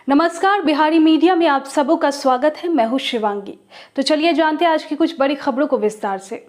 नमस्कार, बिहारी मीडिया में आप सबों का स्वागत है। मैं हूं शिवांगी। तो चलिए जानते हैं आज की कुछ बड़ी खबरों को विस्तार से।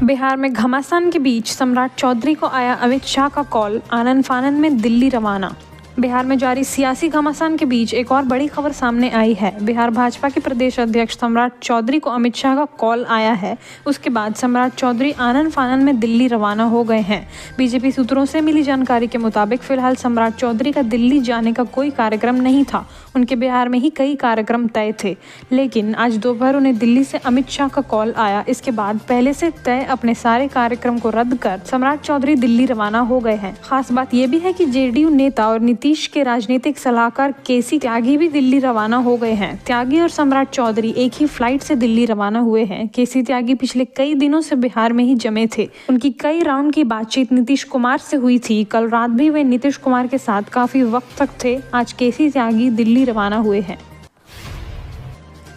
बिहार में घमासान के बीच सम्राट चौधरी को आया अमित शाह का कॉल, आनन फानन में दिल्ली रवाना। बिहार में जारी सियासी घमासान के बीच एक और बड़ी खबर सामने आई है। बिहार भाजपा के प्रदेश अध्यक्ष सम्राट चौधरी को अमित शाह का कॉल आया है। उसके बाद सम्राट चौधरी आनन फानन में दिल्ली रवाना हो गए हैं। बीजेपी सूत्रों से मिली जानकारी के मुताबिक फिलहाल सम्राट चौधरी का दिल्ली जाने का कोई कार्यक्रम नहीं था। उनके बिहार में ही कई कार्यक्रम तय थे, लेकिन आज दोपहर उन्हें दिल्ली से अमित शाह का कॉल आया। इसके बाद पहले से तय अपने सारे कार्यक्रम को रद्द कर सम्राट चौधरी दिल्ली रवाना हो गए हैं। खास बात यह भी है कि जेडीयू नेता और नीतीश के राजनीतिक सलाहकार केसी त्यागी भी दिल्ली रवाना हो गए हैं। त्यागी और सम्राट चौधरी एक ही फ्लाइट से दिल्ली रवाना हुए हैं। केसी त्यागी पिछले कई दिनों से बिहार में ही जमे थे। उनकी कई राउंड की बातचीत नीतीश कुमार से हुई थी। कल रात भी वे नीतीश कुमार के साथ काफी वक्त तक थे। आज केसी त्यागी दिल्ली रवाना हुए हैं।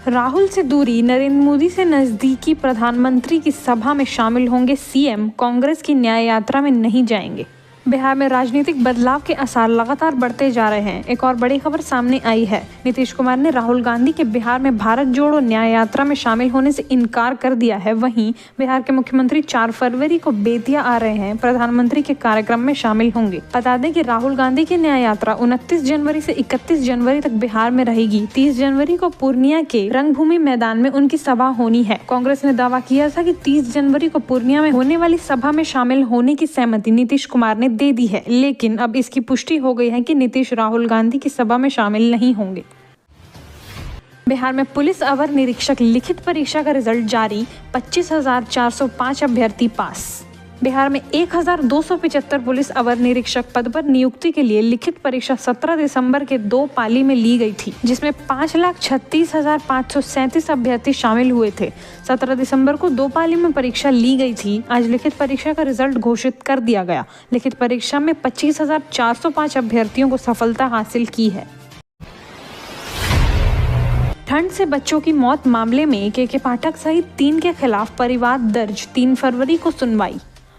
राहुल से दूरी, नरेंद्र मोदी से नजदीकी, प्रधानमंत्री की सभा में शामिल होंगे सीएम, कांग्रेस की न्याय यात्रा में नहीं जाएंगे। बिहार में राजनीतिक बदलाव के आसार लगातार बढ़ते जा रहे हैं। एक और बड़ी खबर सामने आई है। नीतीश कुमार ने राहुल गांधी के बिहार में भारत जोड़ो न्याय यात्रा में शामिल होने से इनकार कर दिया है। वहीं बिहार के मुख्यमंत्री 4 फरवरी को बेतिया आ रहे हैं, प्रधानमंत्री के कार्यक्रम में शामिल होंगे। बता दें कि राहुल गांधी की न्याय यात्रा 29 जनवरी से 31 जनवरी तक बिहार में रहेगी। 30 जनवरी को पूर्णिया के रंगभूमि मैदान में उनकी सभा होनी है। कांग्रेस ने दावा किया था कि 30 जनवरी को पूर्णिया में होने वाली सभा में शामिल होने की सहमति नीतीश कुमार ने दे दी है, लेकिन अब इसकी पुष्टि हो गई है कि नीतीश राहुल गांधी की सभा में शामिल नहीं होंगे। बिहार में पुलिस अवर निरीक्षक लिखित परीक्षा का रिजल्ट जारी, 25,405 अभ्यर्थी पास। बिहार में 1,275 पुलिस अवर निरीक्षक पद पर नियुक्ति के लिए लिखित परीक्षा 17 दिसंबर के 2 पाली में ली गई थी, जिसमें 5,36,537 अभ्यर्थी शामिल हुए थे। 17 दिसंबर को 2 पाली में परीक्षा ली गई थी। आज लिखित परीक्षा का रिजल्ट घोषित कर दिया गया। लिखित परीक्षा में 25,405 अभ्यर्थियों को सफलता हासिल की है। ठंड से बच्चों की मौत मामले में के पाठक सहित 3 के खिलाफ परिवाद दर्ज, 3 फरवरी को सुनवाई।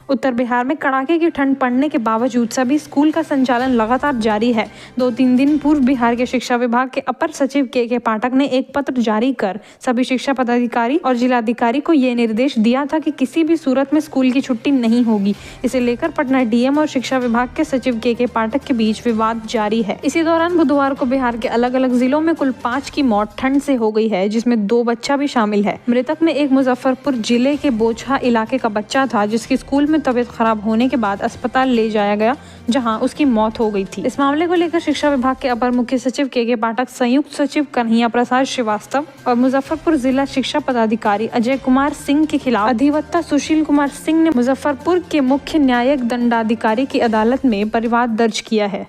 उत्तर बिहार में कड़ाके की ठंड पड़ने के बावजूद सभी स्कूल का संचालन लगातार जारी है। 2-3 दिन पूर्व बिहार के शिक्षा विभाग के अपर सचिव के पाठक ने एक पत्र जारी कर सभी शिक्षा पदाधिकारी और जिलाधिकारी को यह निर्देश दिया था कि किसी भी सूरत में स्कूल की छुट्टी नहीं होगी। इसे लेकर पटना डीएम और शिक्षा विभाग के सचिव के पाठक के बीच विवाद जारी है। इसी दौरान बुधवार को बिहार के अलग अलग जिलों में कुल 5 की मौत ठंड से हो गई है, जिसमें 2 बच्चा भी शामिल है। मृतक में एक मुजफ्फरपुर जिले के बोचहा इलाके का बच्चा था, जिसकी स्कूल में तबीयत खराब होने के बाद अस्पताल ले जाया गया, जहां उसकी मौत हो गई थी। इस मामले को लेकर शिक्षा विभाग के अपर मुख्य सचिव के पाठक, संयुक्त सचिव कन्हैया प्रसाद श्रीवास्तव और मुजफ्फरपुर जिला शिक्षा पदाधिकारी अजय कुमार सिंह के खिलाफ अधिवक्ता सुशील कुमार सिंह ने मुजफ्फरपुर के मुख्य न्यायिक दंडाधिकारी की अदालत में परिवाद दर्ज किया है।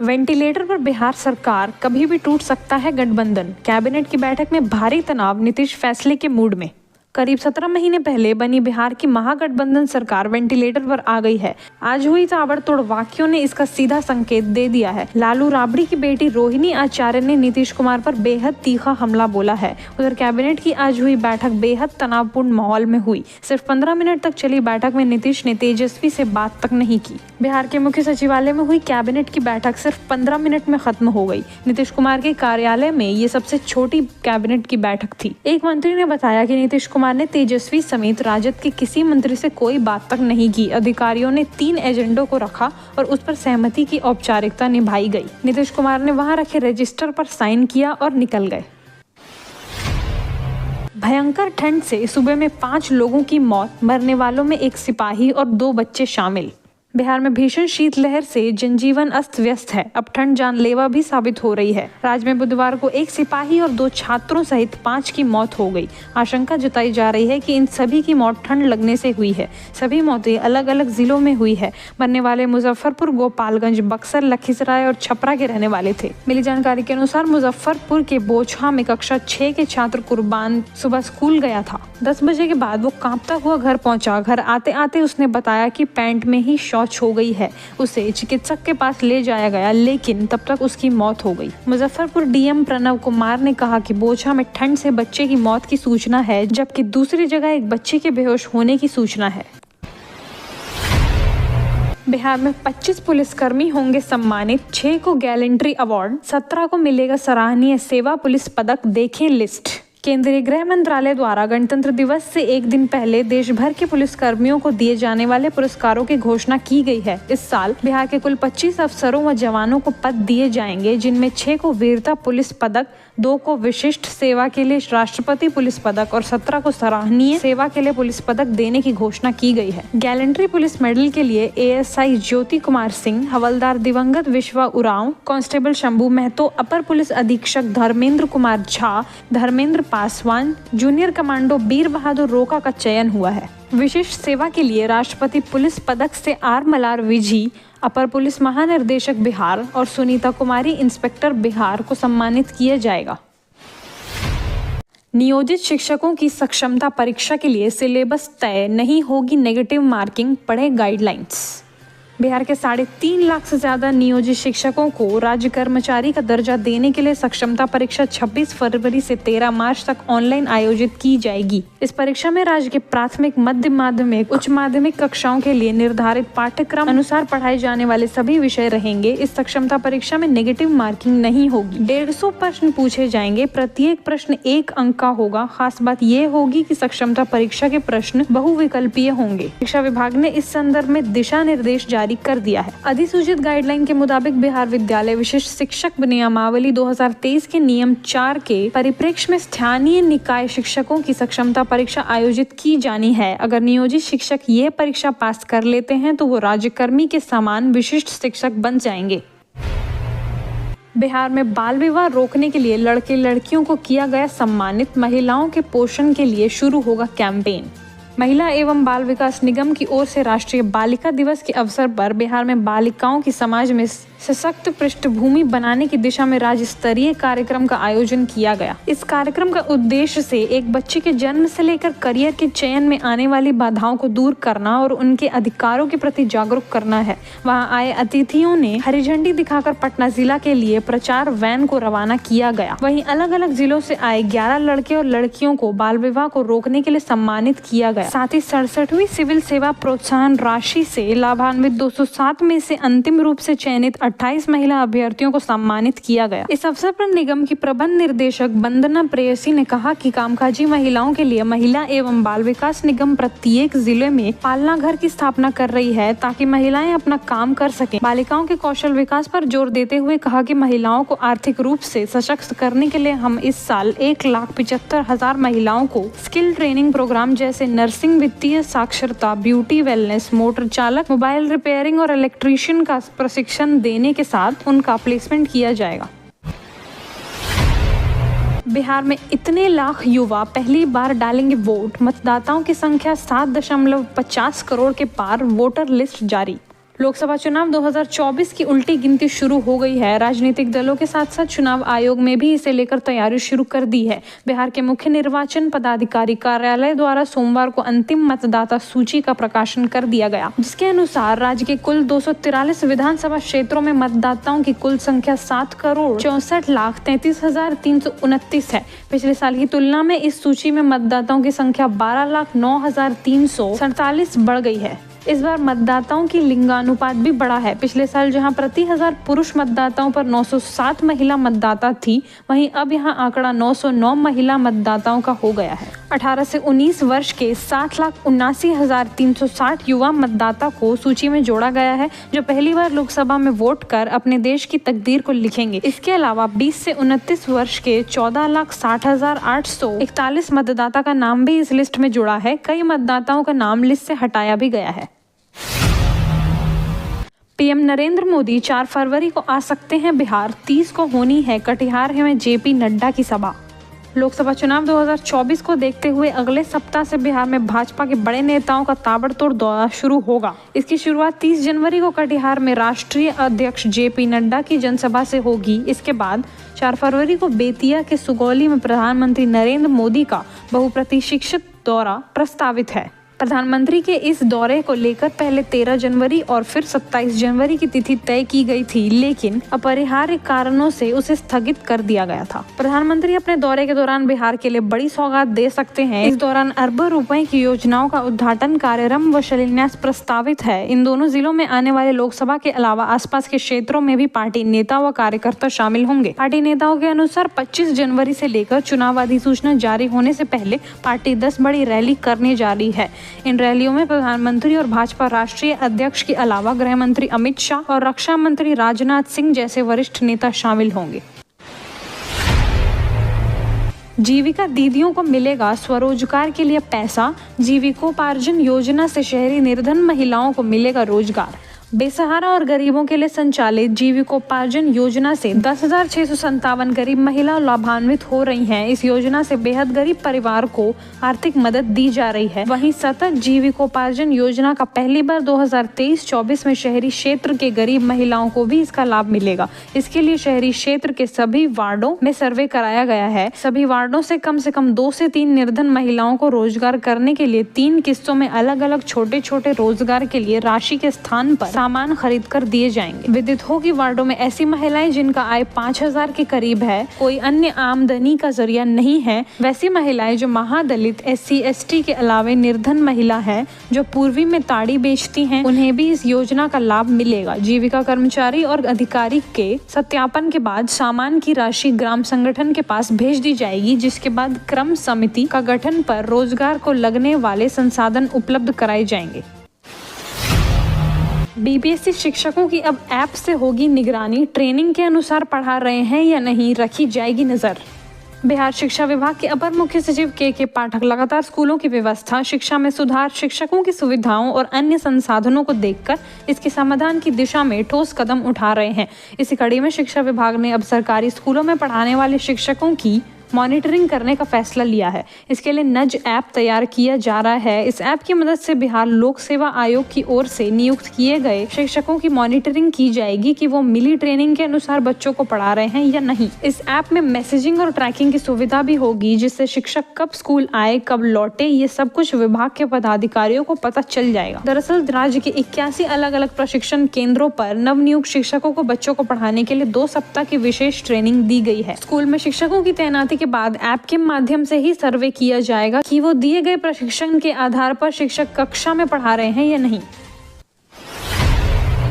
वेंटिलेटर पर बिहार सरकार, कभी भी टूट सकता है गठबंधन। कैबिनेट की बैठक में भारी तनाव, नीतीश फैसले के मूड में। करीब 17 महीने पहले बनी बिहार की महागठबंधन सरकार वेंटिलेटर पर आ गई है। आज हुई ताबड़तोड़ वाक्यों ने इसका सीधा संकेत दे दिया है। लालू राबड़ी की बेटी रोहिणी आचार्य ने नीतीश कुमार पर बेहद तीखा हमला बोला है। उधर कैबिनेट की आज हुई बैठक बेहद तनावपूर्ण माहौल में हुई। सिर्फ 15 मिनट तक चली बैठक में नीतीश ने तेजस्वी से बात तक नहीं की। बिहार के मुख्य सचिवालय में हुई कैबिनेट की बैठक सिर्फ 15 मिनट में खत्म हो गई। नीतीश कुमार के कार्यालय में ये सबसे छोटी कैबिनेट की बैठक थी। एक मंत्री ने बताया कि नीतीश कुमार ने तेजस्वी समेत राजद के किसी मंत्री से कोई बात तक नहीं की। अधिकारियों ने 3 एजेंडों को रखा और उस पर सहमति की औपचारिकता निभाई गई। नीतीश कुमार ने वहां रखे रजिस्टर पर साइन किया और निकल गए। भयंकर ठंड से सूबे में 5 लोगों की मौत, मरने वालों में 1 सिपाही और 2 बच्चे शामिल। बिहार में भीषण शीतलहर से जनजीवन अस्त व्यस्त है। अब ठंड जानलेवा भी साबित हो रही है। राज्य में बुधवार को 1 सिपाही और 2 छात्रों सहित 5 की मौत हो गई। आशंका जताई जा रही है कि इन सभी की मौत ठंड लगने से हुई है। सभी मौतें अलग अलग जिलों में हुई है। मरने वाले मुजफ्फरपुर, गोपालगंज, बक्सर, लखीसराय और छपरा के रहने वाले थे। मिली जानकारी के अनुसार मुजफ्फरपुर के बोचहा में कक्षा 6 के छात्र कुर्बान सुबह स्कूल गया था। 10 बजे के बाद वो कांपता हुआ घर पहुंचा। घर आते आते उसने बताया कि पैंट में ही शौच हो गई है। उसे चिकित्सक के पास ले जाया गया, लेकिन तब तक उसकी मौत हो गई। मुजफ्फरपुर डीएम प्रणव कुमार ने कहा कि बोचहा में ठंड से बच्चे की मौत की सूचना है, जबकि दूसरी जगह एक बच्चे के बेहोश होने की सूचना है। बिहार में 25 पुलिसकर्मी होंगे सम्मानित, 6 को गैलेंट्री अवार्ड, 17 को मिलेगा सराहनीय सेवा पुलिस पदक। देखें लिस्ट। केंद्रीय गृह मंत्रालय द्वारा गणतंत्र दिवस से एक दिन पहले देश भर के पुलिसकर्मियों को दिए जाने वाले पुरस्कारों की घोषणा की गई है। इस साल बिहार के कुल 25 अफसरों व जवानों को पद दिए जाएंगे, जिनमें 6 को वीरता पुलिस पदक, 2 को विशिष्ट सेवा के लिए राष्ट्रपति पुलिस पदक और 17 को सराहनीय सेवा के लिए पुलिस पदक देने की घोषणा की गई है। गैलेंट्री पुलिस मेडल के लिए ASI ज्योति कुमार सिंह, हवलदार दिवंगत विश्वा उरांव, कांस्टेबल शंभू महतो, अपर पुलिस अधीक्षक धर्मेंद्र कुमार झा, धर्मेंद्र पासवान, जूनियर कमांडो बीर बहादुर रोका का चयन हुआ है। विशिष्ट सेवा के लिए राष्ट्रपति पुलिस पदक से R मलार विजी, अपर पुलिस महानिर्देशक बिहार, और सुनीता कुमारी इंस्पेक्टर बिहार को सम्मानित किया जाएगा। नियोजित शिक्षकों की सक्षमता परीक्षा के लिए सिलेबस तय, नहीं होगी नेगेटिव मार्किंग, पढ़े गाइडलाइंस। बिहार के 3.5 लाख से ज्यादा नियोजित शिक्षकों को राज्य कर्मचारी का दर्जा देने के लिए सक्षमता परीक्षा 26 फरवरी से 13 मार्च तक ऑनलाइन आयोजित की जाएगी। इस परीक्षा में राज्य के प्राथमिक, मध्य माध्यमिक, उच्च माध्यमिक कक्षाओं के लिए निर्धारित पाठ्यक्रम अनुसार पढ़ाए जाने वाले सभी विषय रहेंगे। इस सक्षमता परीक्षा में नेगेटिव मार्किंग नहीं होगी। 150 प्रश्न पूछे जाएंगे, प्रत्येक प्रश्न 1 अंक का होगा। खास बात यह होगी कि सक्षमता परीक्षा के प्रश्न बहुविकल्पीय होंगे। शिक्षा विभाग ने इस संदर्भ में दिशा निर्देश जारी कर दिया है। अधिसूचित गाइडलाइन के मुताबिक बिहार विद्यालय विशिष्ट शिक्षक नियमावली 2023 के नियम 4 के परिप्रेक्ष्य में स्थानीय निकाय शिक्षकों की सक्षमता परीक्षा आयोजित की जानी है। अगर नियोजित शिक्षक ये परीक्षा पास कर लेते हैं तो वो राज्यकर्मी के समान विशिष्ट शिक्षक बन जाएंगे। बिहार में बाल विवाह रोकने के लिए लड़के लड़कियों को किया गया सम्मानित, महिलाओं के पोषण के लिए शुरू होगा कैंपेन। महिला एवं बाल विकास निगम की ओर से राष्ट्रीय बालिका दिवस के अवसर पर बिहार में बालिकाओं की समाज में सशक्त पृष्ठभूमि बनाने की दिशा में राज्य स्तरीय कार्यक्रम का आयोजन किया गया। इस कार्यक्रम का उद्देश्य से एक बच्चे के जन्म से लेकर करियर के चयन में आने वाली बाधाओं को दूर करना और उनके अधिकारों के प्रति जागरूक करना है। वहां आए अतिथियों ने हरी झंडी दिखाकर पटना जिला के लिए प्रचार वैन को रवाना किया गया। वहीं अलग अलग जिलों से आए 11 लड़के और लड़कियों को बाल विवाह को रोकने के लिए सम्मानित किया गया। साथ ही 67वीं सिविल सेवा प्रोत्साहन राशि से लाभान्वित 207 में से अंतिम रूप से चयनित 28 महिला अभ्यर्थियों को सम्मानित किया गया। इस अवसर पर निगम की प्रबंध निर्देशक वंदना प्रेयसी ने कहा कि कामकाजी महिलाओं के लिए महिला एवं बाल विकास निगम प्रत्येक जिले में पालना घर की स्थापना कर रही है ताकि महिलाएं अपना काम कर सकें। बालिकाओं के कौशल विकास पर जोर देते हुए कहा कि महिलाओं को आर्थिक रूप से सशक्त करने के लिए हम इस साल 1,75,000 महिलाओं को स्किल ट्रेनिंग प्रोग्राम जैसे नर्सिंग, वित्तीय साक्षरता, ब्यूटी वेलनेस, मोटर चालक, मोबाइल रिपेयरिंग और इलेक्ट्रीशियन का प्रशिक्षण देने के साथ उनका प्लेसमेंट किया जाएगा। बिहार में इतने लाख युवा पहली बार डालेंगे वोट, मतदाताओं की संख्या 7.50 करोड़ के पार, वोटर लिस्ट जारी। लोकसभा चुनाव 2024 की उल्टी गिनती शुरू हो गई है। राजनीतिक दलों के साथ साथ चुनाव आयोग में भी इसे लेकर तैयारी शुरू कर दी है। बिहार के मुख्य निर्वाचन पदाधिकारी कार्यालय द्वारा सोमवार को अंतिम मतदाता सूची का प्रकाशन कर दिया गया, जिसके अनुसार राज्य के कुल 243 विधानसभा क्षेत्रों में मतदाताओं की कुल संख्या 7,64,33,329 है। पिछले साल की तुलना में इस सूची में मतदाताओं की संख्या 12,09,347 बढ़ गई है। इस बार मतदाताओं की लिंगानुपात भी बढ़ा है। पिछले साल जहां प्रति 1000 पुरुष मतदाताओं पर 907 महिला मतदाता थी, वहीं अब यहां आंकड़ा 909 महिला मतदाताओं का हो गया है। 18 से 19 वर्ष के 7,79,360 युवा मतदाता को सूची में जोड़ा गया है, जो पहली बार लोकसभा में वोट कर अपने देश की तकदीर को लिखेंगे। इसके अलावा 20 से 29 वर्ष के 14,60,841 मतदाता का नाम भी इस लिस्ट में जुड़ा है। कई मतदाताओं का नाम लिस्ट से हटाया भी गया है। पीएम नरेंद्र मोदी 4 फरवरी को आ सकते हैं बिहार, 30 को होनी है कटिहार में जेपी नड्डा की सभा। लोकसभा चुनाव 2024 को देखते हुए अगले सप्ताह से बिहार में भाजपा के बड़े नेताओं का ताबड़तोड़ दौरा शुरू होगा। इसकी शुरुआत 30 जनवरी को कटिहार में राष्ट्रीय अध्यक्ष जेपी नड्डा की जनसभा से होगी। इसके बाद 4 फरवरी को बेतिया के सुगौली में प्रधानमंत्री नरेंद्र मोदी का बहुप्रतीक्षित दौरा प्रस्तावित है। प्रधानमंत्री के इस दौरे को लेकर पहले 13 जनवरी और फिर 27 जनवरी की तिथि तय की गई थी, लेकिन अपरिहार्य कारणों से उसे स्थगित कर दिया गया था। प्रधानमंत्री अपने दौरे के दौरान बिहार के लिए बड़ी सौगात दे सकते हैं। इस दौरान अरबों रुपए की योजनाओं का उद्घाटन कार्यक्रम व शिलान्यास प्रस्तावित है। इन दोनों जिलों में आने वाले लोकसभा के अलावा आसपास के क्षेत्रों में भी पार्टी नेता व कार्यकर्ता शामिल होंगे। पार्टी नेताओं के अनुसार 25 जनवरी से लेकर चुनाव अधिसूचना जारी होने से पहले पार्टी 10 बड़ी रैली करने जा रही है। इन रैलियों में प्रधानमंत्री और भाजपा राष्ट्रीय अध्यक्ष के अलावा गृह मंत्री अमित शाह और रक्षा मंत्री राजनाथ सिंह जैसे वरिष्ठ नेता शामिल होंगे। जीविका दीदियों को मिलेगा स्वरोजगार के लिए पैसा। जीविकोपार्जन योजना से शहरी निर्धन महिलाओं को मिलेगा रोजगार। बेसहारा और गरीबों के लिए संचालित जीविकोपार्जन योजना से 10,657 गरीब महिला लाभान्वित हो रही हैं। इस योजना से बेहद गरीब परिवार को आर्थिक मदद दी जा रही है। वहीं सतत जीविकोपार्जन योजना का पहली बार 2023-24 में शहरी क्षेत्र के गरीब महिलाओं को भी इसका लाभ मिलेगा। इसके लिए शहरी क्षेत्र के सभी वार्डों में सर्वे कराया गया है। सभी वार्डों से कम 2 से 3 निर्धन महिलाओं को रोजगार करने के लिए 3 किस्तों में अलग अलग छोटे छोटे रोजगार के लिए राशि के स्थान पर सामान खरीद कर दिए जाएंगे। विदित हो कि वार्डों में ऐसी महिलाएं जिनका आय 5,000 के करीब है, कोई अन्य आमदनी का जरिया नहीं है, वैसी महिलाएं जो महादलित, SC ST के अलावा निर्धन महिला है जो पूर्वी में ताड़ी बेचती हैं, उन्हें भी इस योजना का लाभ मिलेगा। जीविका कर्मचारी और अधिकारी के सत्यापन के बाद सामान की राशि ग्राम संगठन के पास भेज दी जाएगी, जिसके बाद क्रम समिति का गठन पर रोजगार को लगने वाले संसाधन उपलब्ध कराए जाएंगे। BPSC शिक्षकों की अब ऐप से होगी निगरानी। ट्रेनिंग के अनुसार पढ़ा रहे हैं या नहीं, रखी जाएगी नजर। बिहार शिक्षा विभाग के अपर मुख्य सचिव के पाठक लगातार स्कूलों की व्यवस्था, शिक्षा में सुधार, शिक्षकों की सुविधाओं और अन्य संसाधनों को देखकर इसके समाधान की दिशा में ठोस कदम उठा रहे हैं। इसी कड़ी में शिक्षा विभाग ने अब सरकारी स्कूलों में पढ़ाने वाले शिक्षकों की मॉनिटरिंग करने का फैसला लिया है। इसके लिए नज ऐप तैयार किया जा रहा है। इस ऐप की मदद से बिहार लोक सेवा आयोग की ओर से नियुक्त किए गए शिक्षकों की मॉनिटरिंग की जाएगी कि वो मिली ट्रेनिंग के अनुसार बच्चों को पढ़ा रहे हैं या नहीं। इस ऐप में मैसेजिंग और ट्रैकिंग की सुविधा भी होगी, जिससे शिक्षक कब स्कूल आए, कब लौटे, ये सब कुछ विभाग के पदाधिकारियों को पता चल जाएगा। दरअसल राज्य के 81 अलग अलग प्रशिक्षण केंद्रों पर नवनियुक्त शिक्षकों को बच्चों को पढ़ाने के लिए 2 सप्ताह की विशेष ट्रेनिंग दी गई है। स्कूल में शिक्षकों की तैनाती के बाद ऐप के माध्यम से ही सर्वे किया जाएगा कि वो दिए गए प्रशिक्षण के आधार पर शिक्षक कक्षा में पढ़ा रहे हैं या नहीं।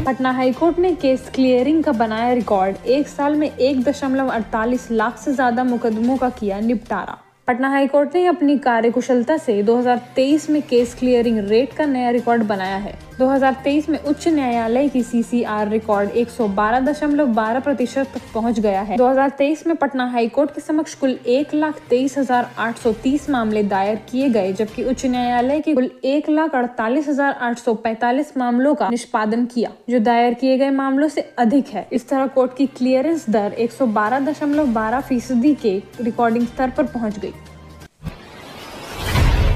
पटना हाईकोर्ट ने केस क्लियरिंग का बनाया रिकॉर्ड। 1 साल में 1.48 लाख से ज्यादा मुकदमों का किया निपटारा। पटना हाईकोर्ट ने अपनी कार्यकुशलता से 2023 में केस क्लियरिंग रेट का नया रिकॉर्ड बनाया है। 2023 में उच्च न्यायालय की CCR रिकॉर्ड 112.12% तक पहुंच गया है। 2023 में पटना हाईकोर्ट के समक्ष कुल 1,23,830 मामले दायर किए गए, जबकि उच्च न्यायालय के कुल 1,48,845 मामलों का निष्पादन किया, जो दायर किए गए मामलों से अधिक है। इस तरह कोर्ट की क्लियरेंस दर 112.12% के रिकॉर्डिंग स्तर पर पहुंच गई।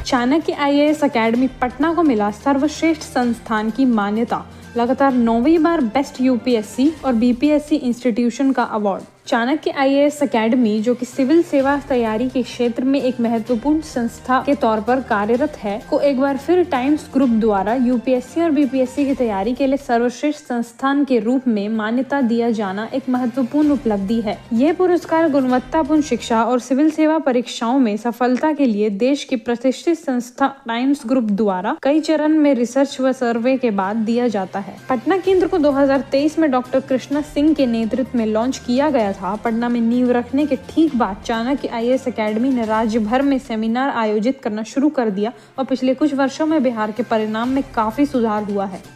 चाणक्य IAS अकेडमी पटना को मिला सर्वश्रेष्ठ संस्थान की मान्यता। लगातार 9वीं बार बेस्ट UPSC और BPSC इंस्टीट्यूशन का अवार्ड। चाणक्य IAS अकेडमी, जो कि सिविल सेवा तैयारी के क्षेत्र में एक महत्वपूर्ण संस्था के तौर पर कार्यरत है, को एक बार फिर टाइम्स ग्रुप द्वारा UPSC और BPSC की तैयारी के लिए सर्वश्रेष्ठ संस्थान के रूप में मान्यता दिया जाना एक महत्वपूर्ण उपलब्धि है। यह पुरस्कार गुणवत्तापूर्ण शिक्षा और सिविल सेवा परीक्षाओं में सफलता के लिए देश की प्रतिष्ठित संस्था टाइम्स ग्रुप द्वारा कई चरण में रिसर्च व सर्वे के बाद दिया जाता है। पटना केंद्र को 2023 में डॉक्टर कृष्णा सिंह के नेतृत्व में लॉन्च किया गया था। पटना में नींव रखने के ठीक बाद चाणक्य IAS अकेडमी ने राज्य भर में सेमिनार आयोजित करना शुरू कर दिया और पिछले कुछ वर्षों में बिहार के परिणाम में काफी सुधार हुआ है।